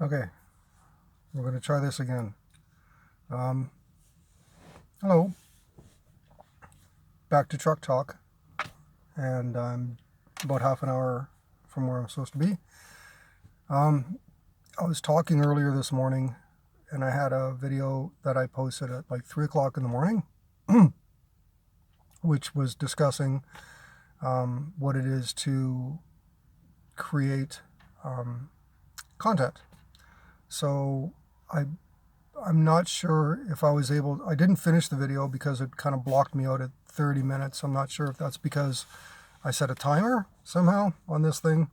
Okay, we're going to try this again. Hello, back to Truck Talk, and I'm about half an hour from where I'm supposed to be. I was talking earlier this morning, and I had a video that I posted at like 3 o'clock in the morning, which was discussing what it is to create content. So I'm not sure if I was able. I didn't finish the video because it kind of blocked me out at 30 minutes. I'm not sure if that's because I set a timer somehow on this thing,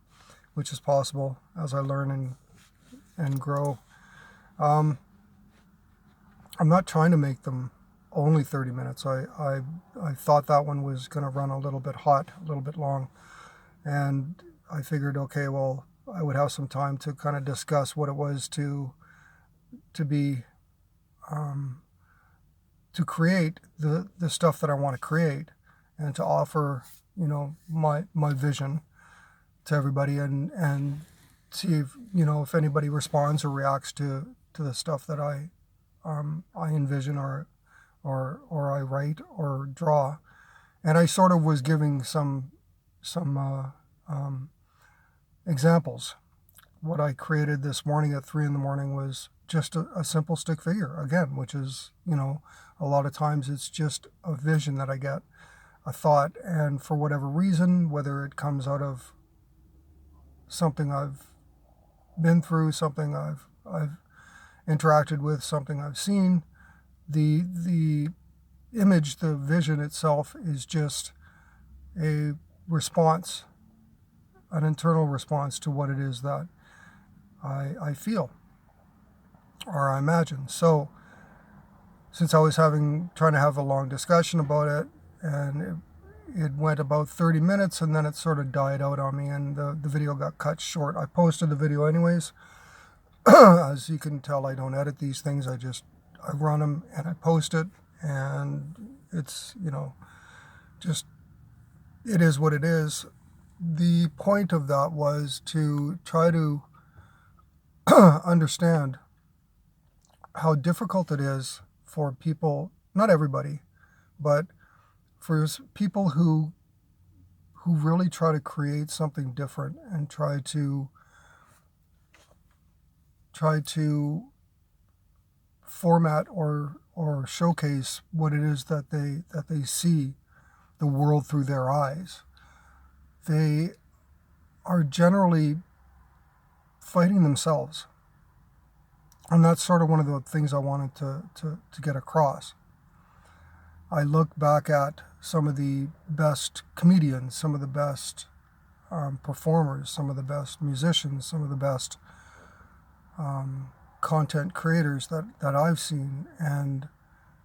which is possible as I learn and grow. I'm not trying to make them only 30 minutes. I thought that one was going to run a little bit hot, a little bit long. And I figured, okay, well, I would have some time to kind of discuss what it was to be to create the stuff that I want to create, and to offer, my vision to everybody, and see if, if anybody responds or reacts to the stuff that I envision or I write or draw. And I sort of was giving some examples. What I created this morning at 3 in the morning was just a simple stick figure, again, which is, a lot of times it's just a vision that I get, a thought, and for whatever reason, whether it comes out of something I've been through, something I've interacted with, something I've seen, the image, the vision itself is just a response, an internal response to what it is that I feel or I imagine. So since I was trying to have a long discussion about it, and it went about 30 minutes, and then it sort of died out on me, and the video got cut short. I posted the video anyways. As you can tell, I don't edit these things. I run them and I post it, and it's, just, it is what it is. The point of that was to try to understand how difficult it is for people, not everybody, but for people who really try to create something different and try to format or showcase what it is that they see the world through their eyes. They are generally fighting themselves. And that's sort of one of the things I wanted to get across. I look back at some of the best comedians, some of the best performers, some of the best musicians, some of the best content creators that I've seen. And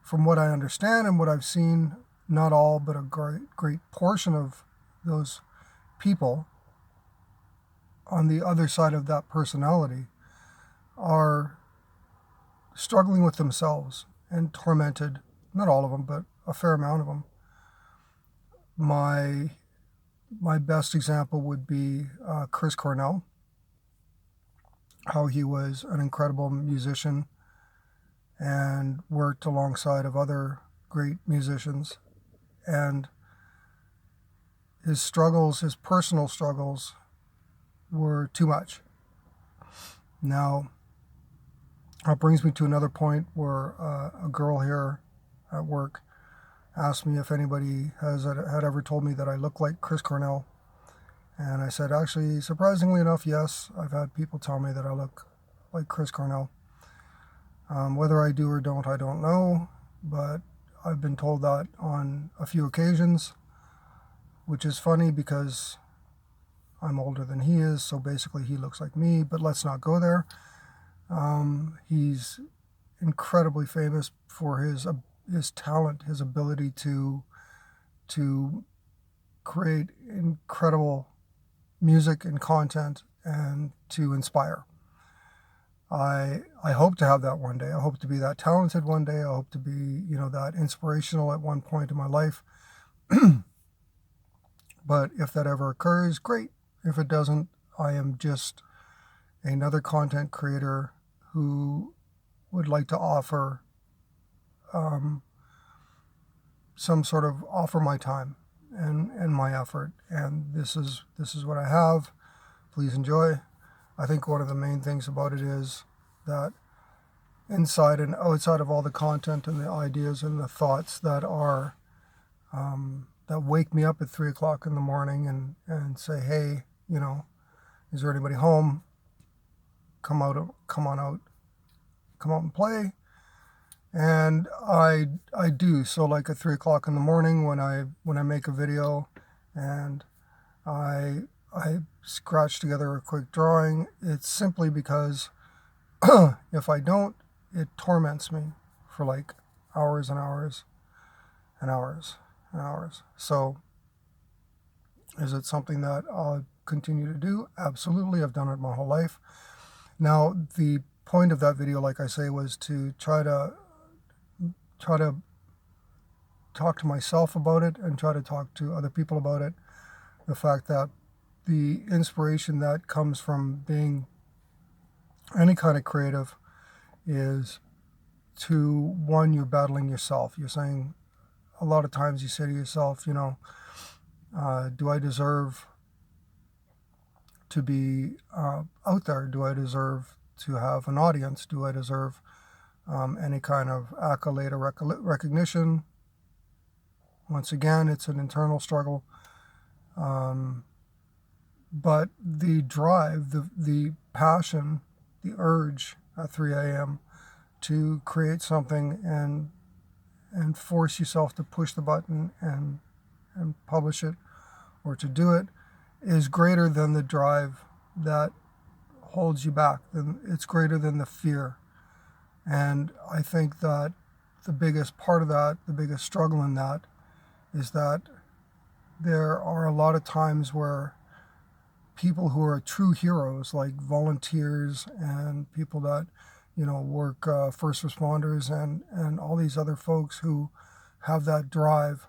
from what I understand and what I've seen, not all, but a great portion of those people on the other side of that personality are struggling with themselves and tormented. Not all of them, but a fair amount of them. My best example would be Chris Cornell, how he was an incredible musician and worked alongside of other great musicians, and his struggles, his personal struggles, were too much. Now, that brings me to another point where a girl here at work asked me if anybody had ever told me that I look like Chris Cornell. And I said, actually, surprisingly enough, yes, I've had people tell me that I look like Chris Cornell. Whether I do or don't, I don't know, but I've been told that on a few occasions, which is funny because I'm older than he is, so basically he looks like me, but let's not go there. He's incredibly famous for his talent, his ability to create incredible music and content and to inspire. I hope to have that one day. I hope to be that talented one day. I hope to be, that inspirational at one point in my life. But if that ever occurs, great. If it doesn't, I am just another content creator who would like to offer some sort of offer my time and my effort, and this is what I have. Please enjoy. I think one of the main things about it is that inside and outside of all the content and the ideas and the thoughts that are that wake me up at 3 o'clock in the morning and say, hey, you know, is there anybody home? Come on out and play. And I do. So like at 3 o'clock in the morning when I make a video and I scratch together a quick drawing, it's simply because if I don't, it torments me for like hours and hours and hours and hours. So is it something that I'll continue to do? Absolutely. I've done it my whole life. Now, the point of that video, like I say, was to try to talk to myself about it and try to talk to other people about it. The fact that the inspiration that comes from being any kind of creative is to, one, you're battling yourself. You're saying, a lot of times you say to yourself, you know, do I deserve to be out there? Do I deserve to have an audience? Do I deserve any kind of accolade or recognition? Once again, it's an internal struggle. But the drive, the passion, the urge at 3 a.m. to create something and force yourself to push the button and publish it or to do it is greater than the drive that holds you back. It's greater than the fear. And I think that the biggest part of that, the biggest struggle in that, is that there are a lot of times where people who are true heroes, like volunteers and people that, you know, work, first responders and all these other folks who have that drive,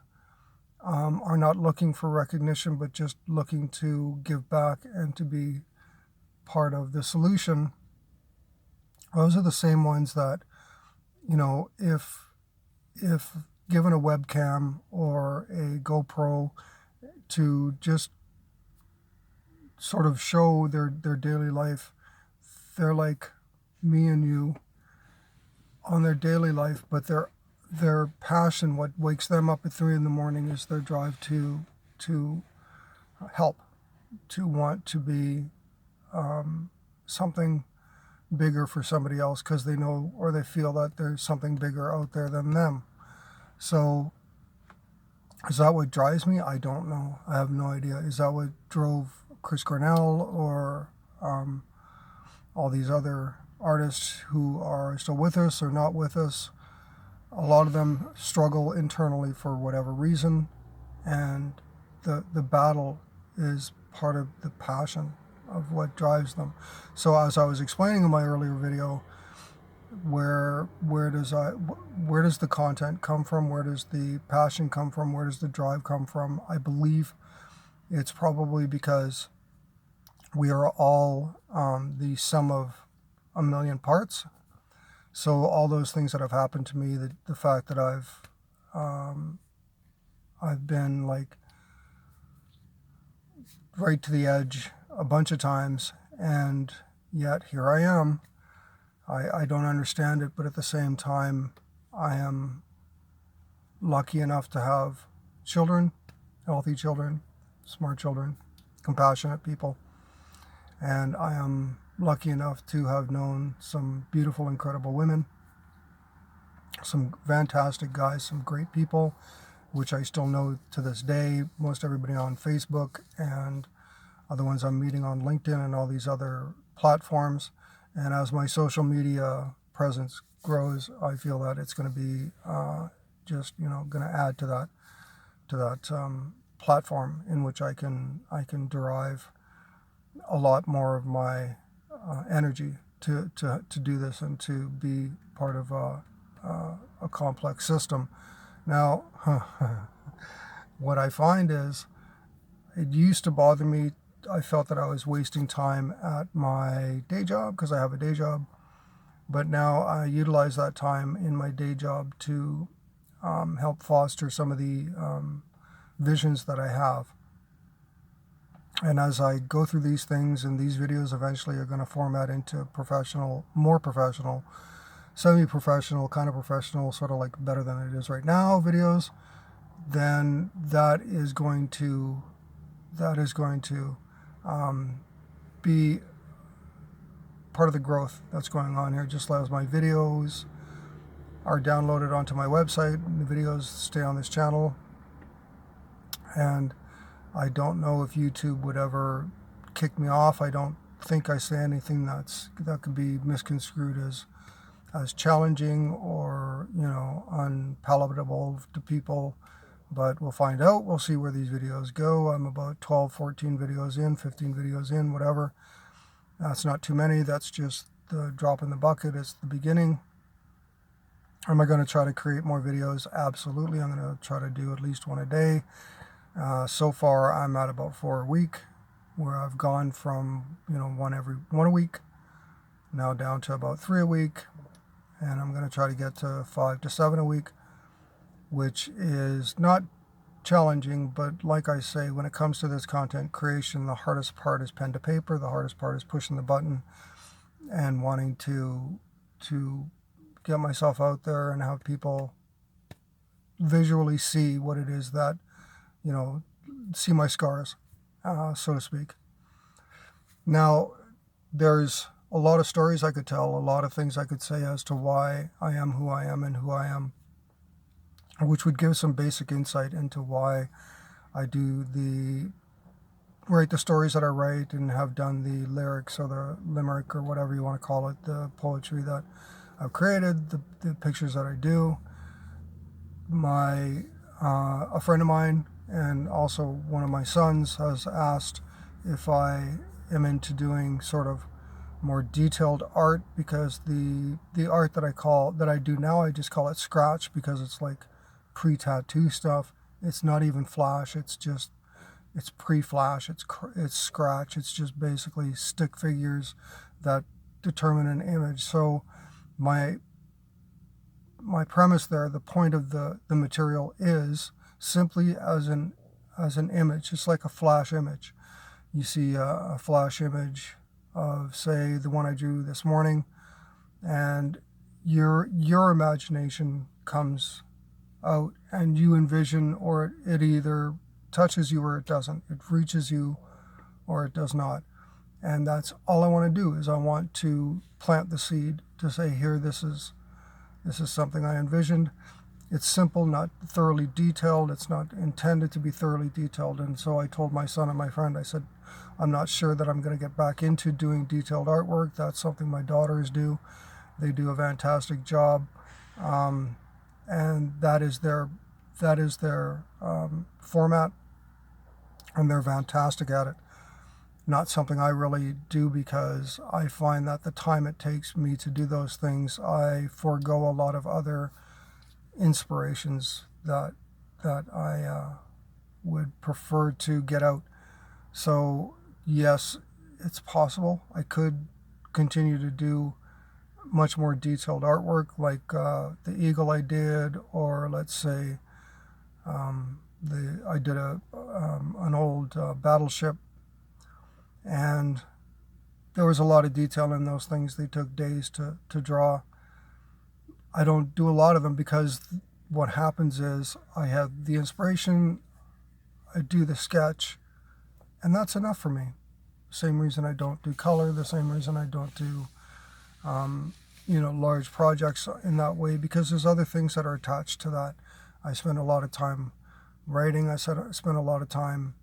are not looking for recognition, but just looking to give back and to be part of the solution. Those are the same ones that, you know, if given a webcam or a GoPro to just sort of show their daily life, they're like me and you on their daily life, but their passion, what wakes them up at 3 in the morning, is their drive to help, to want to be something bigger for somebody else, because they know or they feel that there's something bigger out there than them. So is that what drives me? I don't know. I have no idea. Is that what drove Chris Cornell or all these other artists who are still with us or not with us? A lot of them struggle internally for whatever reason, and the battle is part of the passion of what drives them. So as I was explaining in my earlier video, where does the content come from? Where does the passion come from? Where does the drive come from? I believe it's probably because we are all the sum of a million parts. So all those things that have happened to me, the fact that I've been like right to the edge a bunch of times, and yet here I am. I don't understand it, but at the same time, I am lucky enough to have children, healthy children, smart children, compassionate people, and I am lucky enough to have known some beautiful, incredible women, some fantastic guys, some great people, which I still know to this day. Most everybody on Facebook and other ones I'm meeting on LinkedIn and all these other platforms. And as my social media presence grows, I feel that it's going to be just, you know, going to add to that platform in which I can derive a lot more of my energy to do this and to be part of a complex system. Now, what I find is, it used to bother me I felt that I was wasting time at my day job because I have a day job. But now I utilize that time in my day job to help foster some of the visions that I have. And as I go through these things, and these videos eventually are going to format into professional, more professional, semi-professional, kind of professional, sort of like better than it is right now videos, then that is going to be part of the growth that's going on here. Just as my videos are downloaded onto my website, the videos stay on this channel, and I don't know if YouTube would ever kick me off. I don't think I say anything that could be misconstrued as challenging or, you know, unpalatable to people. But we'll find out. We'll see where these videos go. I'm about 12, 14 videos in, 15 videos in, whatever. That's not too many. That's just the drop in the bucket. It's the beginning. Am I going to try to create more videos? Absolutely. I'm going to try to do at least one a day. So far, I'm at about 4 a week, where I've gone from, you know, one a week, now down to about 3 a week, and I'm going to try to get to 5 to 7 a week, which is not challenging, but like I say, when it comes to this content creation, the hardest part is pen to paper. The hardest part is pushing the button and wanting to get myself out there and have people visually see what it is that, you know, see my scars, so to speak. Now, there's a lot of stories I could tell, a lot of things I could say as to why I am who I am and who I am, which would give some basic insight into why I write the stories that I write and have done the lyrics or the limerick or whatever you want to call it, the poetry that I've created, the pictures that I do. A friend of mine and also one of my sons has asked if I am into doing sort of more detailed art, because the art that I do now, I just call it scratch, because it's like pre-tattoo stuff. It's not even flash. It's pre-flash. It's scratch. It's just basically stick figures that determine an image. So my premise there, the point of the material is simply as an image. It's like a flash image. You see a flash image of, say, the one I drew this morning, and your imagination comes out and you envision, or it either touches you or it doesn't. It reaches you or it does not. And that's all I want to do, is I want to plant the seed to say, here, this is something I envisioned. It's simple, not thoroughly detailed. It's not intended to be thoroughly detailed. And so I told my son and my friend, I said, I'm not sure that I'm going to get back into doing detailed artwork. That's something my daughters do. They do a fantastic job. And that is their format, and they're fantastic at it. Not something I really do, because I find that the time it takes me to do those things, I forego a lot of other inspirations that I would prefer to get out. So yes, it's possible I could continue to do much more detailed artwork, like the eagle I did, or let's say I did an old battleship, and there was a lot of detail in those things. They took days to draw. I don't do a lot of them, because what happens is I have the inspiration, I do the sketch, and that's enough for me. Same reason I don't do color, the same reason I don't do large projects in that way, because there's other things that are attached to that. I spend a lot of time writing. I spend a lot of time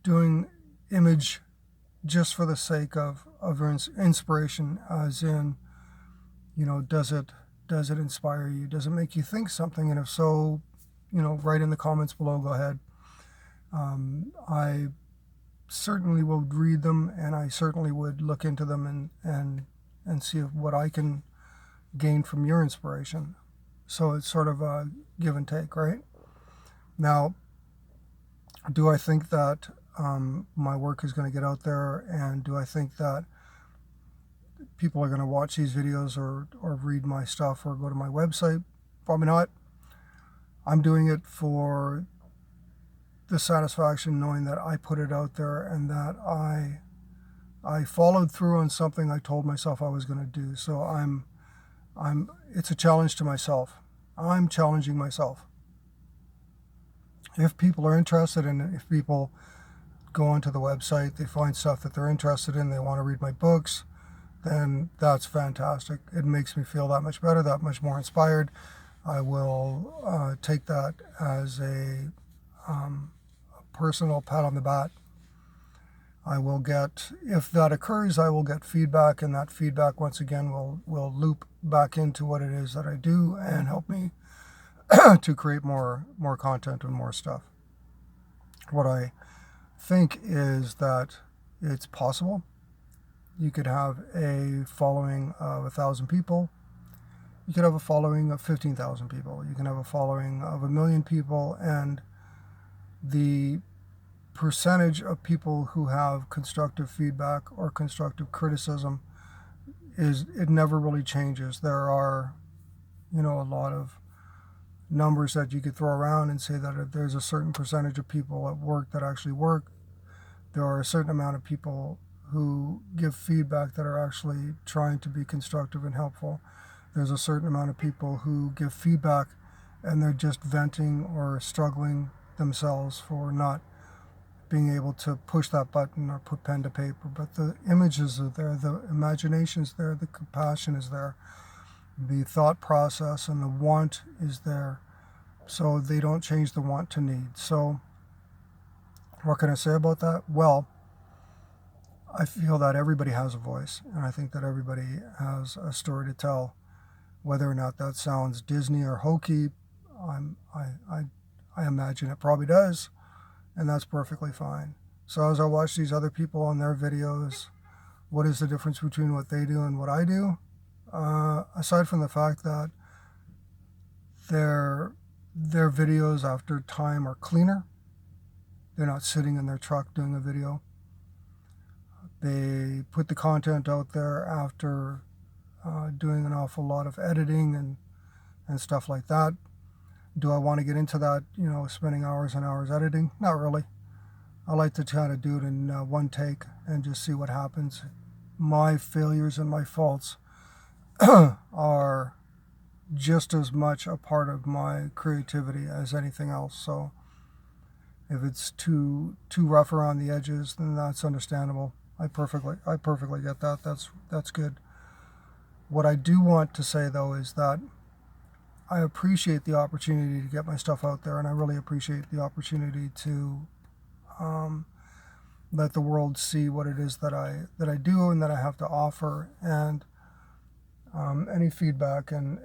doing image just for the sake of inspiration, as in, does it inspire you? Does it make you think something? And if so, write in the comments below. Go ahead. I certainly would read them, and I certainly would look into them and see what I can gain from your inspiration. So it's sort of a give and take, right? Now, do I think that my work is going to get out there, and do I think that people are going to watch these videos or read my stuff or go to my website? Probably not. I'm doing it for the satisfaction knowing that I put it out there and that I followed through on something I told myself I was going to do. So it's a challenge to myself. I'm challenging myself. If people are interested in it, if people go onto the website, they find stuff that they're interested in, they want to read my books, then that's fantastic. It makes me feel that much better, that much more inspired. I will take that as a personal pat on the back. I will get, if that occurs, I will get feedback, and that feedback once again will loop back into what it is that I do and help me to create more content and more stuff. What I think is that it's possible. You could have a following of 1,000 people. You could have a following of 15,000 people. You can have a following of 1 million people, and the percentage of people who have constructive feedback or constructive criticism it never really changes. There are, a lot of numbers that you could throw around and say that if there's a certain percentage of people at work that actually work, there are a certain amount of people who give feedback that are actually trying to be constructive and helpful. There's a certain amount of people who give feedback and they're just venting or struggling themselves for not being able to push that button or put pen to paper. But the images are there, the imagination is there, the compassion is there, the thought process and the want is there. So they don't change the want to need. So what can I say about that? Well, I feel that everybody has a voice, and I think that everybody has a story to tell. Whether or not that sounds Disney or hokey, I imagine it probably does, and that's perfectly fine. So as I watch these other people on their videos, what is the difference between what they do and what I do? Aside from the fact that their videos after time are cleaner, they're not sitting in their truck doing a video. They put the content out there after doing an awful lot of editing and stuff like that. Do I want to get into that, spending hours and hours editing? Not really. I like to try to do it in one take and just see what happens. My failures and my faults are just as much a part of my creativity as anything else. So if it's too rough around the edges, then that's understandable. I perfectly get that. That's good. What I do want to say though is that I appreciate the opportunity to get my stuff out there, and I really appreciate the opportunity to let the world see what it is that I do and that I have to offer. And any feedback and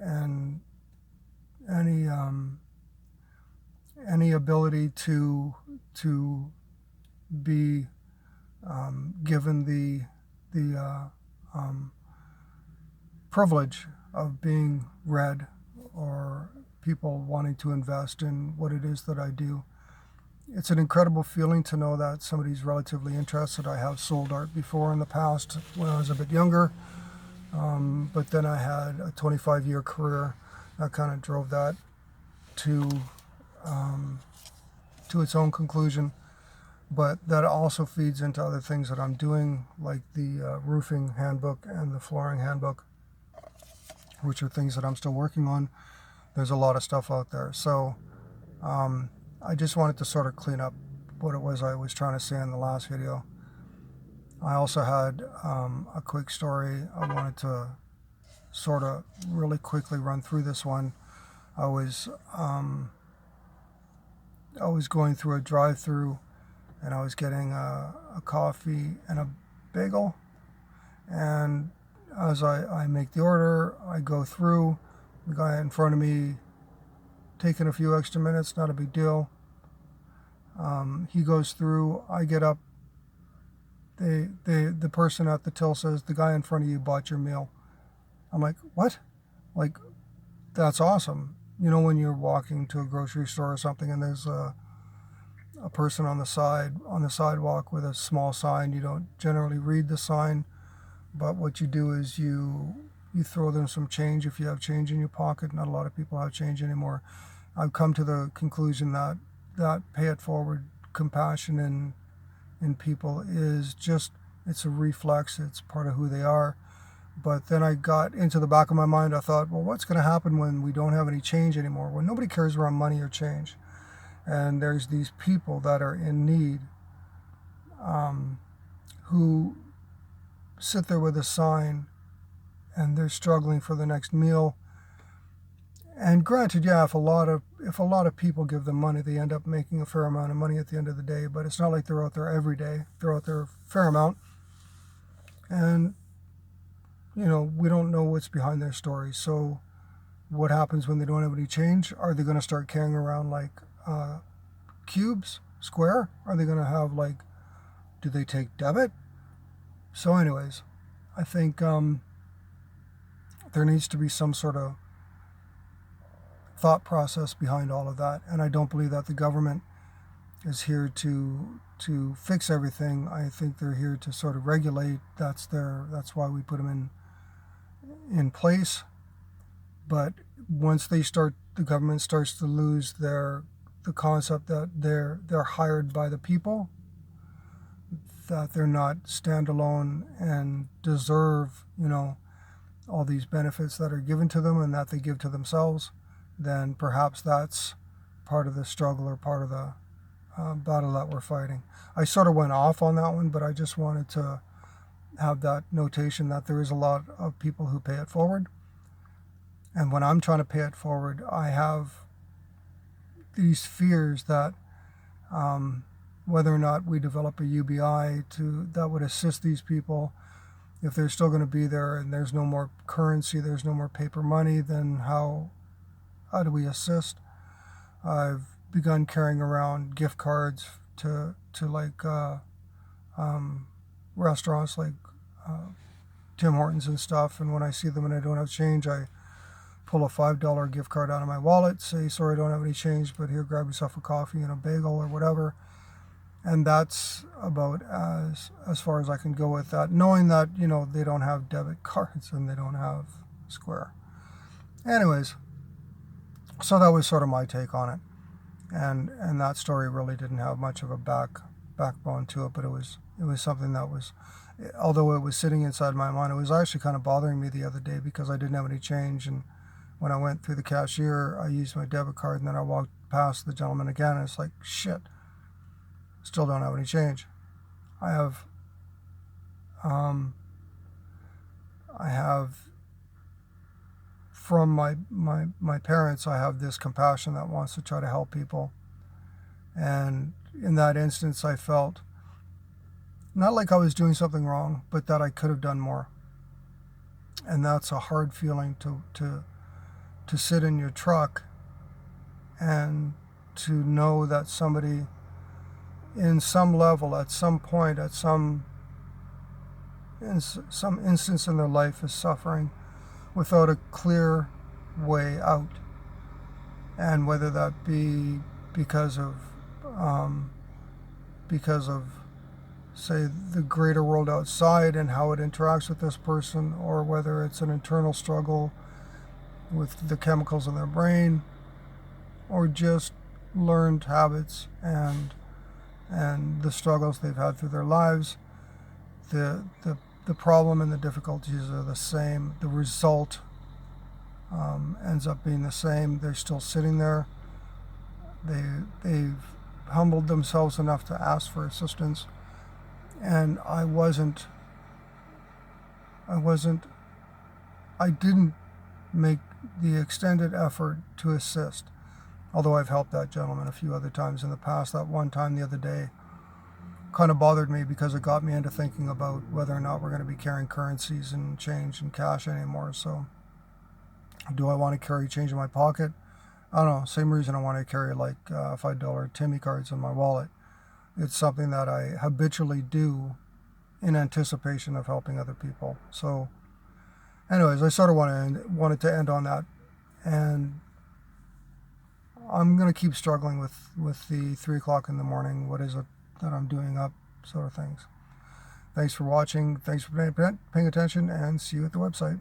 any ability to be given the privilege of being read, or people wanting to invest in what it is that I do. It's an incredible feeling to know that somebody's relatively interested. I have sold art before in the past when I was a bit younger, but then I had a 25-year career that kind of drove that to its own conclusion. But that also feeds into other things that I'm doing, like the roofing handbook and the flooring handbook, which are things that I'm still working on. There's a lot of stuff out there. So I just wanted to sort of clean up what it was I was trying to say in the last video. I also had a quick story I wanted to sort of really quickly run through this one. I was going through a drive-through, and I was getting a coffee and a bagel. And as I make the order, I go through, the guy in front of me taking a few extra minutes, not a big deal. He goes through, I get up, the person at the till says, "The guy in front of you bought your meal." I'm like, what? Like, that's awesome. When you're walking to a grocery store or something and there's a a person on the sidewalk with a small sign. You don't generally read the sign, but what you do is you throw them some change if you have change in your pocket. Not a lot of people have change anymore. I've come to the conclusion that pay it forward compassion in people is just, it's a reflex, it's part of who they are. But then I got into the back of my mind, I thought, well, what's going to happen when we don't have any change anymore, when nobody cares around money or change, and there's these people that are in need, who sit there with a sign and they're struggling for the next meal. And granted, yeah, if a lot of people give them money, they end up making a fair amount of money at the end of the day. But it's not like they're out there every day. They're out there a fair amount, and we don't know what's behind their story. So, what happens when they don't have any change? Are they going to start carrying around like cubes, square? Are they going to have do they take debit? So, anyways, I think there needs to be some sort of thought process behind all of that, and I don't believe that the government is here to fix everything. I think they're here to sort of regulate. That's why we put them in place. But once the government starts to lose the concept that they're hired by the people, that they're not standalone and deserve all these benefits that are given to them and that they give to themselves, then perhaps that's part of the struggle or part of the battle that we're fighting. I sort of went off on that one, but I just wanted to have that notation that there is a lot of people who pay it forward. And when I'm trying to pay it forward, I have these fears that whether or not we develop a UBI that would assist these people, if they're still going to be there and there's no more currency, there's no more paper money, then how do we assist? I've begun carrying around gift cards to restaurants like Tim Hortons and stuff, and when I see them and I don't have change, I pull a $5 gift card out of my wallet, say, sorry, I don't have any change, but here, grab yourself a coffee and a bagel or whatever. And that's about as far as I can go with that, knowing that they don't have debit cards and they don't have Square. Anyways, so that was sort of my take on it, and that story really didn't have much of a backbone to it, but it was something that was, although it was sitting inside my mind, it was actually kind of bothering me the other day because I didn't have any change, and when I went through the cashier, I used my debit card, and then I walked past the gentleman again, and it's like, shit, still don't have any change. I have from my parents, I have this compassion that wants to try to help people. And in that instance, I felt not like I was doing something wrong, but that I could have done more. And that's a hard feeling to sit in your truck and to know that somebody in some level, at some point, in some instance in their life is suffering without a clear way out. And whether that be because of say the greater world outside and how it interacts with this person, or whether it's an internal struggle with the chemicals in their brain, or just learned habits and the struggles they've had through their lives, the problem and the difficulties are the same. The result ends up being the same. They're still sitting there. They've humbled themselves enough to ask for assistance, and I didn't make the extended effort to assist. Although I've helped that gentleman a few other times in the past, that one time the other day kind of bothered me because it got me into thinking about whether or not we're going to be carrying currencies and change and cash anymore. So do I want to carry change in my pocket? I don't know. Same reason I want to carry $5 Timmy cards in my wallet. It's something that I habitually do in anticipation of helping other people. So anyways, I sort of wanted to end on that. And I'm going to keep struggling with the 3 o'clock in the morning, what is it that I'm doing up sort of things. Thanks for watching. Thanks for paying attention, and see you at the website.